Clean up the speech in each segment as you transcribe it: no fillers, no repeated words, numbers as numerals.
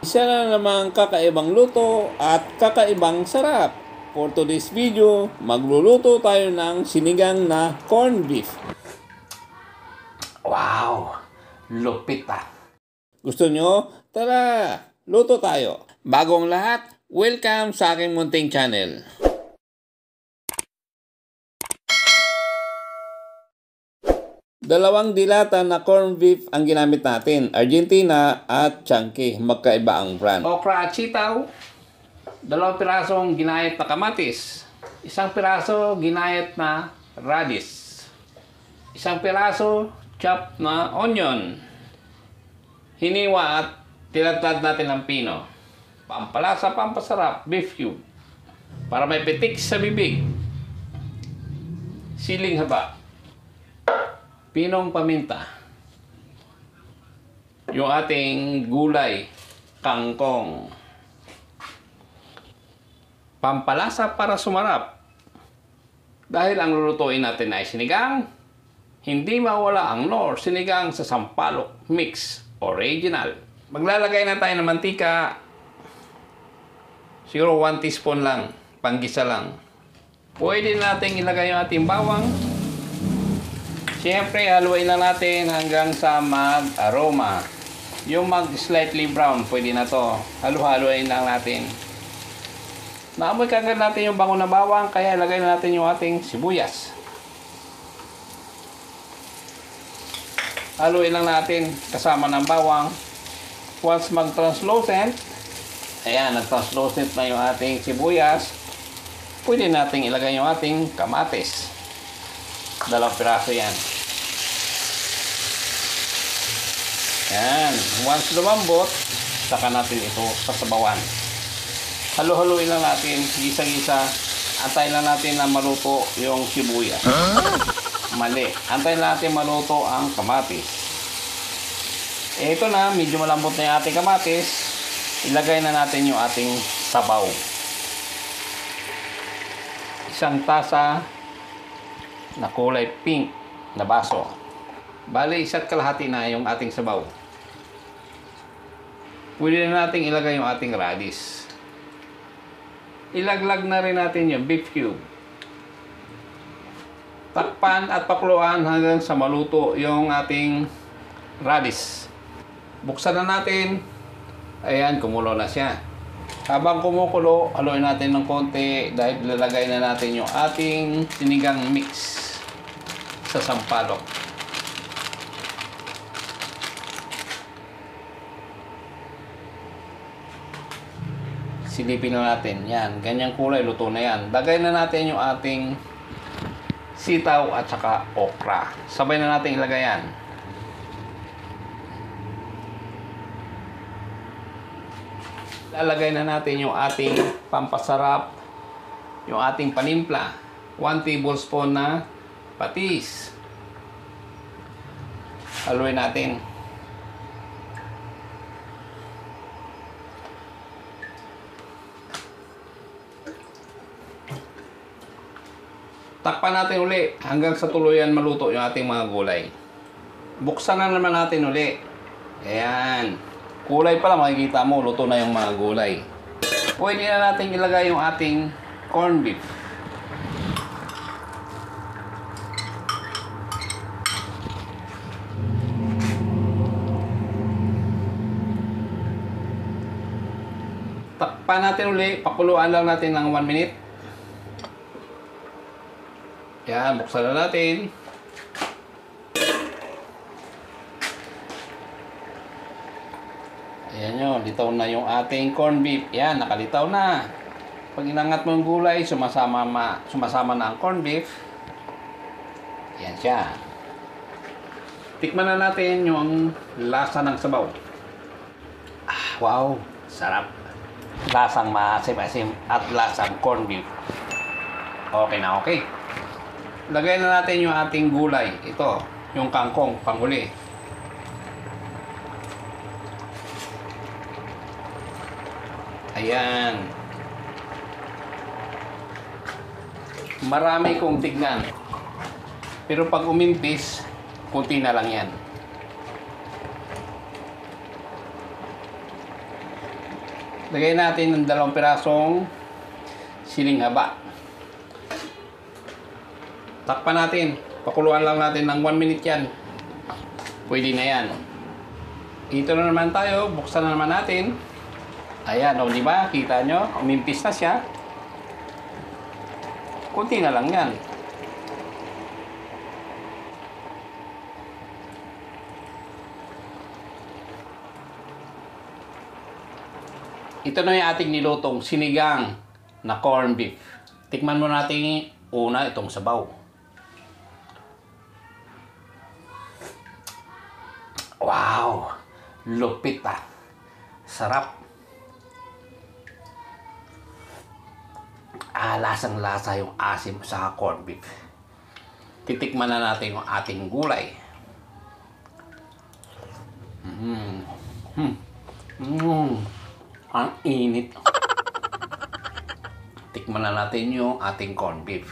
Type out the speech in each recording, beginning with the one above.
Isa na namang kakaibang luto at kakaibang sarap. For today's video, magluluto tayo ng sinigang na corned beef. Wow! Lupit ah! Gusto nyo? Tara, luto tayo. Bagong lahat, welcome sa aking munting channel. Dalawang dilata na corned beef ang ginamit natin, Argentina at Chunky. Magkaiba ang brand. Okra at sitaw, 2 pirasong ginayat na kamatis, 1 piraso ginayat na radish, 1 piraso chopped na onion, hiniwa at tinadtad natin ng pino, pampalasa, pampasarap, beef cube, para may pitik sa bibig, siling haba, pinong paminta, yung ating gulay, kangkong, pampalasa para sumarap. Dahil ang lulutuin natin ay sinigang, hindi mawala ang Knorr sinigang sa sampalok mix original. Maglalagay na tayo ng mantika, siguro 1 teaspoon lang, panggisa lang. Pwede natin ilagay yung ating bawang. Siyempre, haluin lang natin hanggang sa mag-aroma. Yung mag-slightly brown, pwede na to. Halu-haluin lang natin. Naamoy kagad natin yung bango na bawang, kaya ilagay na natin yung ating sibuyas. Haluin lang natin kasama ng bawang. Once mag-translucent, ayan, nag-translucent na yung ating sibuyas, pwede natin ilagay yung ating kamatis. 2 piraso yan. Yan. Once lumambot, saka natin ito sasabawan. Halo-haloin lang natin, gisa-gisa. Antayin lang natin na maluto yung sibuyas. Mali. Antayin lang natin maluto ang kamatis. Ito na, medyo malambot na yung ating kamatis. Ilagay na natin yung ating sabaw. 1 tasa na kulay pink na baso. Bali, 1 kalahati na yung ating sabaw. Pwede na natin ilagay yung ating radish. Ilaglag na rin natin yung beef cube. Takpan at pakuluan hanggang sa maluto yung ating radish. Buksan na natin. Ayan, kumulo na siya. Habang kumukulo, haluin natin ng konti dahil lalagay na natin yung ating sinigang mix sa sampalok. Silipin na natin. Yan, ganyang kulay, luto na yan. Lagay na natin yung ating sitaw at saka okra. Sabay na natin ilagay yan. Lalagay na natin yung ating pampasarap, yung ating panimpla. 1 tablespoon na patis. Haluin natin. Takpan natin uli hanggang sa tuluyan maluto yung ating mga gulay. Buksan na naman natin uli. Ayan. Kulay pa lang makikita mo, luto na yung mga gulay. Pwede na natin ilagay yung ating corned beef. Takpan natin uli, pakuluan lang natin ng 1 minute. Yan, buksan na natin. Ayan nyo, litaw na yung ating corned beef. Yan, nakalitaw na. Pag inangat mo yung gulay, sumasama na ang corned beef. Yan siya. Tikman na natin yung lasa ng sabaw. Ah, wow, sarap. Lasang maasim-asim at lasang corned beef. Okay na okay. Lagay na natin yung ating gulay. Ito, yung kangkong, panghuli. Ayan. Marami kong tignan. Pero pag umimpis, kunti na lang yan. Lagay natin ng 2 pirasong siling haba. Takpan natin. Pakuluan lang natin ng 1 minute yan. Pwede na yan. Dito na naman tayo. Buksan na naman natin. Ayan, o diba? Kita nyo? Umimpis na siya. Kunti na lang yan. Ito na yung ating nilutong sinigang na corned beef. Tikman mo natin una itong sabaw. Wow! Lupit ah. Sarap. Lasang-lasa yung asim sa corned beef. Titikman na natin yung ating gulay. Ang init. Tikman na natin yung ating corned beef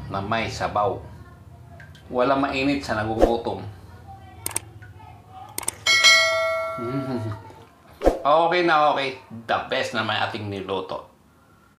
na may sabaw. Walang mainit sa nagugutom. Okay na okay. The best na may ating niluto.